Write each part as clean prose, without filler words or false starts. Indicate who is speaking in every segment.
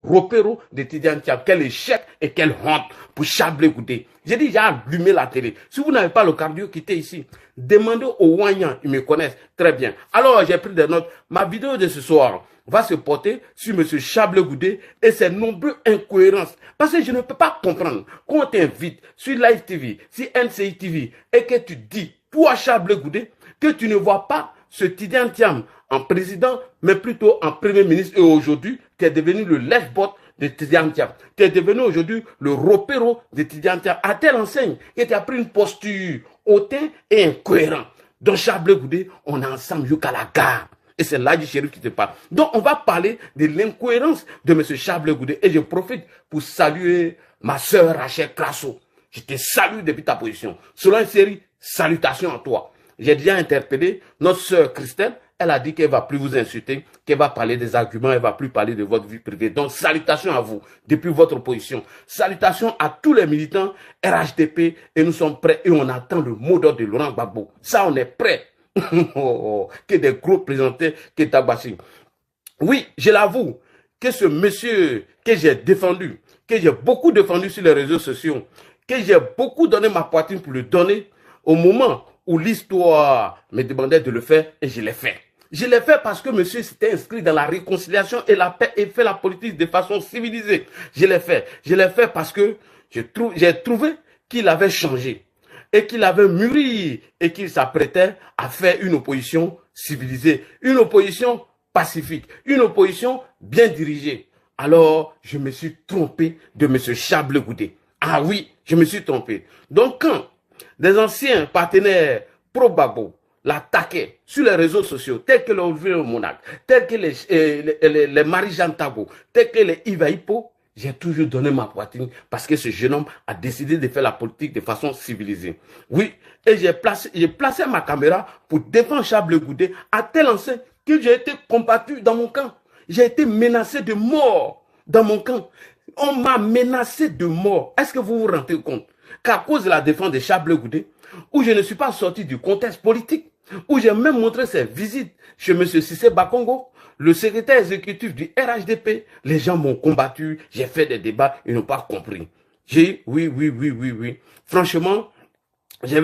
Speaker 1: Ropero de Tidiane Thiam. Quel échec et quelle honte pour Chablé Goudé. J'ai dit, j'ai allumé la télé. Si vous n'avez pas le cardio, quittez ici. Demandez aux Wanyans, ils me connaissent très bien. Alors, j'ai pris des notes. Ma vidéo de ce soir va se porter sur M. Chablé Goudé et ses nombreuses incohérences. Parce que je ne peux pas comprendre qu'on t'invite sur Live TV, sur NCI TV, et que tu dis, toi Chablé Goudé, que tu ne vois pas ce Tidiane Thiam en président, mais plutôt en premier ministre. Et aujourd'hui, tu es devenu le lève-bot de Tidiane Thiam. Tu es devenu aujourd'hui le ropero de Tidiane Thiam. À telle enseigne que tu as pris une posture hautain et incohérent. Dans Chablé Goudé, on est ensemble jusqu'à la gare. Et c'est là du shérif qui te parle. Donc, on va parler de l'incohérence de M. Chablé Goudé. Et je profite pour saluer ma sœur Rachel Crasso. Je te salue depuis ta position. Selon une série, salutations à toi. J'ai déjà interpellé notre sœur Christelle. Elle a dit qu'elle ne va plus vous insulter, qu'elle va parler des arguments, elle ne va plus parler de votre vie privée. Donc, salutations à vous, depuis votre position. Salutations à tous les militants RHDP. Et nous sommes prêts et on attend le mot d'ordre de Laurent Gbagbo. Ça, on est prêts. Que des gros présentés, que Tabassi. Oui, je l'avoue, que ce monsieur que j'ai défendu, que j'ai beaucoup défendu sur les réseaux sociaux, que j'ai beaucoup donné ma poitrine pour le donner, au moment où l'histoire me demandait de le faire, et je l'ai fait. Je l'ai fait parce que monsieur s'était inscrit dans la réconciliation et la paix et fait la politique de façon civilisée. Je l'ai fait. Je l'ai fait parce que j'ai trouvé qu'il avait changé et qu'il avait mûri et qu'il s'apprêtait à faire une opposition civilisée, une opposition pacifique, une opposition bien dirigée. Alors, je me suis trompé de M. Chablé Goudé. Ah oui, je me suis trompé. Donc, quand des anciens partenaires pro-Gbagbo l'attaquaient sur les réseaux sociaux, tels que l'Olivier Monac, tels que les Marie-Jeanne Tabo, tels que les Iva Hippo, j'ai toujours donné ma poitrine parce que ce jeune homme a décidé de faire la politique de façon civilisée. Oui, et j'ai placé ma caméra pour défendre Chablé Goudé à tel enseigne que j'ai été combattu dans mon camp. J'ai été menacé de mort dans mon camp. On m'a menacé de mort. Est-ce que vous vous rendez compte qu'à cause de la défense de Chablé Goudé, où je ne suis pas sorti du contexte politique, où j'ai même montré ses visites chez M. Cissé Bakongo, le secrétaire exécutif du RHDP, les gens m'ont combattu, j'ai fait des débats, ils n'ont pas compris. J'ai oui. Franchement, j'ai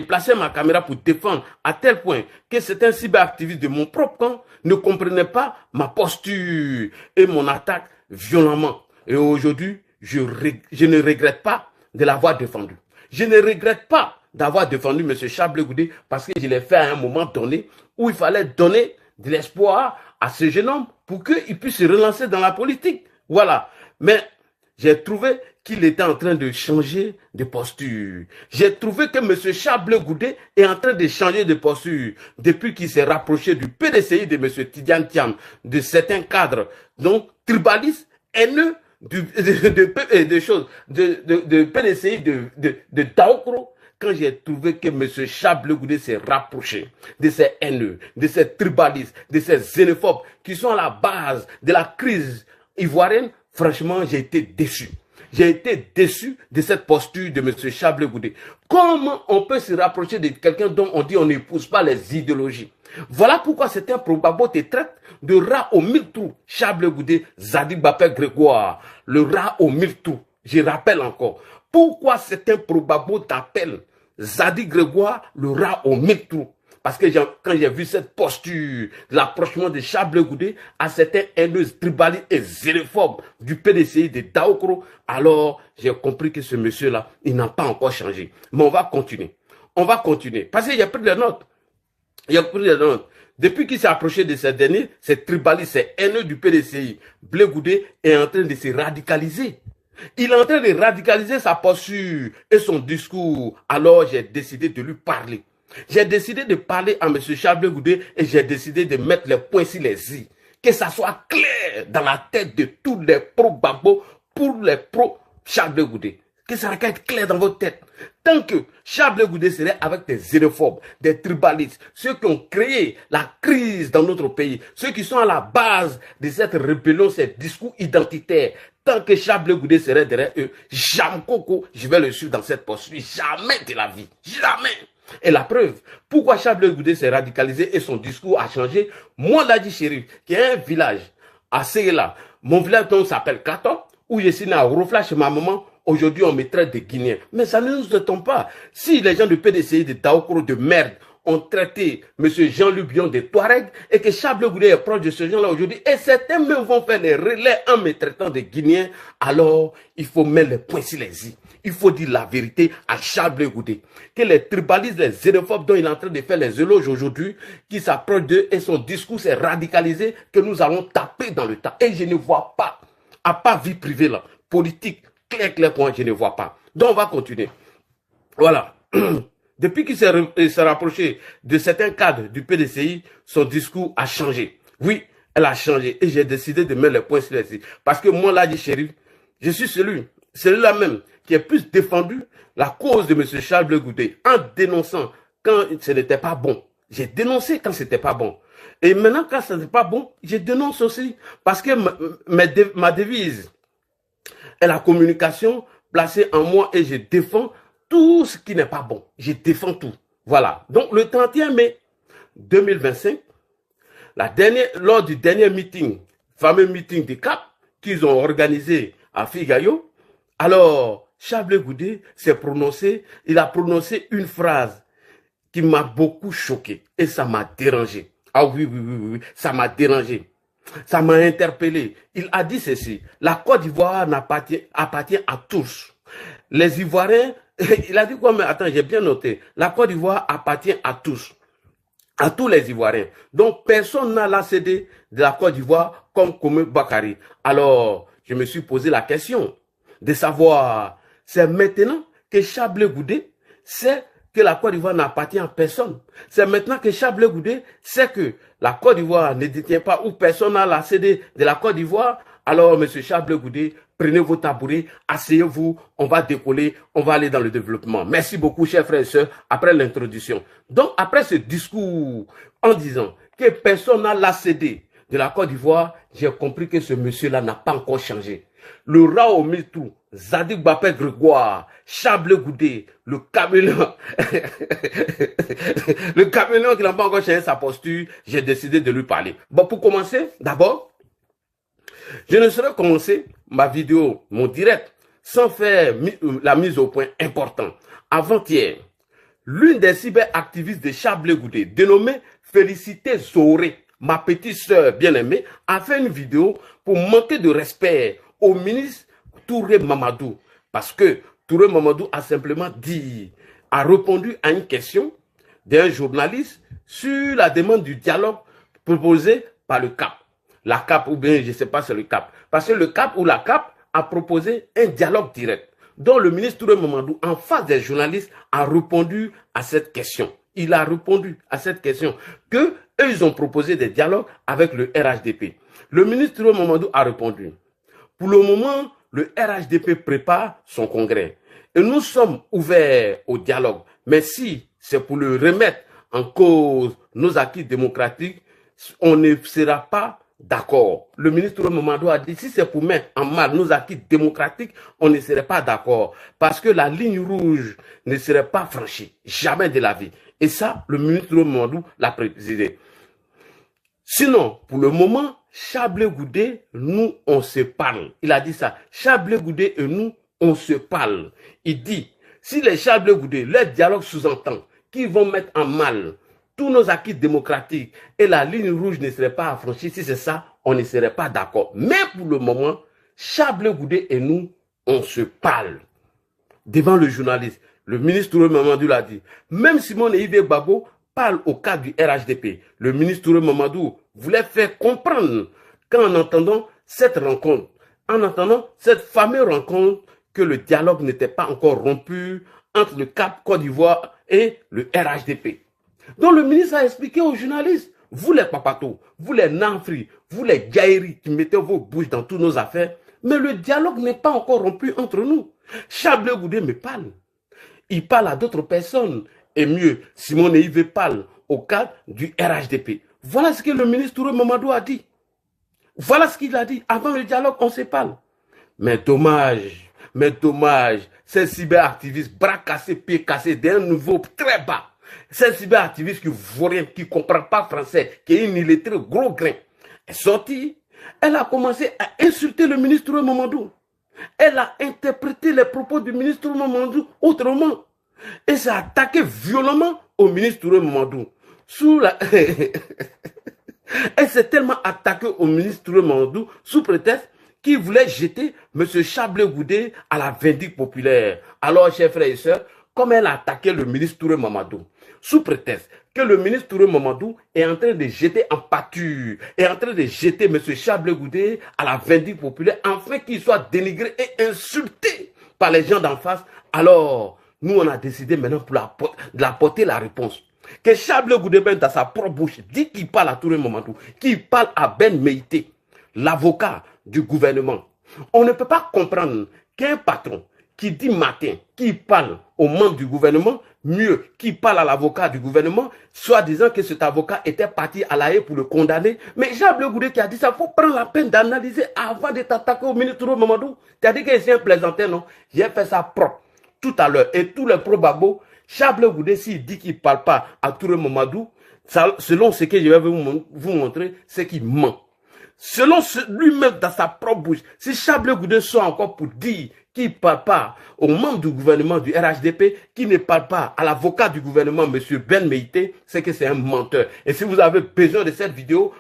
Speaker 1: placé ma caméra pour défendre à tel point que certains cyberactivistes de mon propre camp ne comprenaient pas ma posture et mon attaque violemment. Et aujourd'hui, je ne regrette pas de l'avoir défendu. Je ne regrette pas d'avoir défendu M. Chablé Goudé parce que je l'ai fait à un moment donné où il fallait donner de l'espoir à ce jeune homme pour qu'il puisse se relancer dans la politique. Voilà. Mais j'ai trouvé qu'il était en train de changer de posture. J'ai trouvé que M. Chablé Goudé est en train de changer de posture depuis qu'il s'est rapproché du PDCI de M. Tidiane Thiam, de certains cadres, donc tribalistes, haineux, de PDCI de Daokro. Quand j'ai trouvé que M. Chablé Goudé s'est rapproché de ces haineux, de ces tribalistes, de ces xénophobes qui sont à la base de la crise ivoirienne, franchement, j'ai été déçu. J'ai été déçu de cette posture de M. Chablé Goudé. Comment on peut se rapprocher de quelqu'un dont on dit on n'épouse pas les idéologies? Voilà pourquoi certains pro-Gbagbo te traitent de rat aux 1000 trous. Chablé Goudé, Zadi Bapé Grégoire, le rat aux 1000 trous. Je rappelle encore. Pourquoi certains pro-Gbagbo t'appellent Zadi Grégoire, le rat aux 1000 trous? Parce que quand j'ai vu cette posture, l'approchement de Chablé Goudé à certains haineux tribalistes et xénophobes du PDCI de Daokro, alors j'ai compris que ce monsieur-là, il n'a pas encore changé. Mais on va continuer. On va continuer. Parce qu'il y a pris des notes. Il y a pris des notes. Depuis qu'il s'est approché de ces derniers, ces tribalistes, ces haineux du PDCI, Blé Goudé est en train de se radicaliser. Il est en train de radicaliser sa posture et son discours. Alors j'ai décidé de lui parler. J'ai décidé de parler à M. Chablé Goudé et j'ai décidé de mettre les points sur les i. Que ça soit clair dans la tête de tous les pro-Gbagbo pour les pro-Chablé Goudé. Que ça va être clair dans votre tête. Tant que Chablé Goudé serait avec des xénophobes, des tribalistes, ceux qui ont créé la crise dans notre pays, ceux qui sont à la base de cette rébellion, ces discours identitaires, tant que Chablé Goudé serait derrière eux, jamais Coco, je vais le suivre dans cette posture. Jamais de la vie. Jamais. Et la preuve, pourquoi Chablé Goudé s'est radicalisé et son discours a changé, moi, Ladi Chérif, qui est un village à Ségela, Mon village donc s'appelle Kato, où je suis né à Orofla chez ma maman. Aujourd'hui, on me traite de Guinéens. Mais ça ne nous étonne pas. Si les gens du PDCI de Daokoro de merde ont traité M. Jean-Luc Bion de Touareg et que Chablé Goudé est proche de ce gens-là aujourd'hui, et certains même vont faire des relais en me traitant de Guinéens, alors il faut mettre les points sur les i. Il faut dire la vérité à Chablé Goudé. Que les tribalistes, les xénophobes dont il est en train de faire les éloges aujourd'hui, qui s'approchent d'eux et son discours est radicalisé, que nous allons taper dans le tas. Et je ne vois pas, à part vie privée là, politique, clair, point, je ne vois pas. Donc on va continuer. Voilà. Depuis qu'il s'est rapproché de certains cadres du PDCI, son discours a changé. Oui, elle a changé. Et j'ai décidé de mettre les points sur les i. Parce que moi, là, dit Chérif, je suis celui-là même, qui a plus défendu la cause de M. Charles Goudé en dénonçant quand ce n'était pas bon. J'ai dénoncé quand ce n'était pas bon. Et maintenant, quand ce n'est pas bon, je dénonce aussi. Parce que ma devise est la communication placée en moi et je défends tout ce qui n'est pas bon. Je défends tout. Voilà. Donc, le 31 mai 2025, lors du dernier meeting, fameux meeting du CAP, qu'ils ont organisé à Figayo, alors, Chablé Goudé s'est prononcé, il a prononcé une phrase qui m'a beaucoup choqué et ça m'a dérangé. Ah oui, ça m'a dérangé. Ça m'a interpellé. Il a dit ceci, la Côte d'Ivoire appartient à tous. Les Ivoiriens, il a dit quoi, mais attends, j'ai bien noté. La Côte d'Ivoire appartient à tous les Ivoiriens. Donc, personne n'a la cédé de la Côte d'Ivoire comme Koumé Bakari. Alors, je me suis posé la question de savoir, c'est maintenant que Chablé Goudé sait que la Côte d'Ivoire n'appartient à personne. C'est maintenant que Chablé Goudé sait que la Côte d'Ivoire ne détient pas ou personne n'a la cédé de la Côte d'Ivoire. Alors, monsieur Chablé Goudé, prenez vos tabourets, asseyez-vous, on va décoller, on va aller dans le développement. Merci beaucoup, chers frères et sœurs, après l'introduction. Donc, après ce discours, en disant que personne n'a la cédé de la Côte d'Ivoire, j'ai compris que ce monsieur-là n'a pas encore changé. Le rat au mitrou, Zadig Bapé Grégoire, Chablé Goudé, le caméléon, le caméléon qui n'a pas encore changé sa posture, j'ai décidé de lui parler. Bon, pour commencer, d'abord, je ne saurais commencer ma vidéo, mon direct, sans faire la mise au point importante. Avant-hier, l'une des cyberactivistes de Chablé Goudé, dénommée Félicité Zoré, ma petite sœur bien-aimée, a fait une vidéo pour manquer de respect au ministre Touré Mamadou. Parce que Touré Mamadou a simplement dit, a répondu à une question d'un journaliste sur la demande du dialogue proposé par le CAP. La CAP ou bien je ne sais pas c'est le CAP. Parce que le CAP ou la CAP a proposé un dialogue direct. dont le ministre Touré Mamadou, en face des journalistes, a répondu à cette question. Il a répondu à cette question que eux, ils ont proposé des dialogues avec le RHDP. Le ministre Touré Mamadou a répondu. Pour le moment, le RHDP prépare son congrès. Et nous sommes ouverts au dialogue. Mais si c'est pour le remettre en cause nos acquis démocratiques, on ne sera pas d'accord. Le ministre Mamadou a dit, si c'est pour mettre en mal nos acquis démocratiques, on ne serait pas d'accord. Parce que la ligne rouge ne serait pas franchie. Jamais de la vie. Et ça, le ministre Mamadou l'a précisé. Sinon, pour le moment, Chablé Goudé, nous, on se parle. Il a dit ça. Chablé Goudé et nous, on se parle. Il dit, si les Chablé Goudé, leur dialogue sous-entend qu'ils vont mettre en mal tous nos acquis démocratiques et la ligne rouge ne serait pas affranchie, si c'est ça, on ne serait pas d'accord. Mais pour le moment, Chablé Goudé et nous, on se parle. Devant le journaliste, le ministre Touré Mamadou l'a dit. Même Simone Ibe Gbagbo parle au cadre du RHDP. Le ministre Touré Mamadou voulait faire comprendre qu'en entendant cette rencontre, en entendant cette fameuse rencontre, que le dialogue n'était pas encore rompu entre le CAP Côte d'Ivoire et le RHDP. Donc le ministre a expliqué aux journalistes, vous les papatos, vous les nanfris, vous les gaïris qui mettez vos bouches dans toutes nos affaires, mais le dialogue n'est pas encore rompu entre nous. Chablé Goudé me parle. Il parle à d'autres personnes. Et mieux, Simone Ive parle au cadre du RHDP. Voilà ce que le ministre Touré Mamadou a dit. Voilà ce qu'il a dit. Avant le dialogue, on se parle. Mais dommage, ces cyberactivistes, bras cassés, pieds cassés, d'un niveau très bas. Ces cyberactivistes qui vaut rien, qui ne comprend pas français, qui est une illettrée gros grain, est sorti Elle a commencé à insulter le ministre Mamadou. Elle a interprété les propos du ministre Mamadou autrement. Et s'est attaquée violemment au ministre Mamadou. Elle s'est tellement attaquée au ministre Mamadou sous prétexte qu'il voulait jeter M. Chablé-Goudé à la vindicte populaire. Alors, chers frères et sœurs, comme elle a attaqué le ministre Mamadou, sous prétexte que le ministre Mamadou est en train de jeter en pâture, est en train de jeter M. Chablé-Goudé à la vindicte populaire, afin qu'il soit dénigré et insulté par les gens d'en face. Alors, nous, on a décidé maintenant de apporter la réponse. Que Chablé-Goudé, dans sa propre bouche, dit qu'il parle à Touré Mamadou, qu'il parle à Ben Meïté, l'avocat du gouvernement. On ne peut pas comprendre qu'un patron qui dit matin, qui parle aux membres du gouvernement, mieux, qui parle à l'avocat du gouvernement, soit disant que cet avocat était parti à la haie pour le condamner. Mais Chablé-Goudé qui a dit ça, il faut prendre la peine d'analyser avant de t'attaquer au ministre Mamadou. Tu as dit que c'est un plaisantin, non? J'ai fait ça propre tout à l'heure. Et tous les probabos, Chablé-Goudé, s'il dit qu'il ne parle pas à Touré Mamadou, selon ce que je vais vous montrer, c'est qu'il ment. Selon lui-même dans sa propre bouche, si Chablé-Goudé soit encore pour dire qu'il ne parle pas aux membres du gouvernement du RHDP, qu'il ne parle pas à l'avocat du gouvernement, M. Ben Meïté, c'est que c'est un menteur. Et si vous avez besoin de cette vidéo,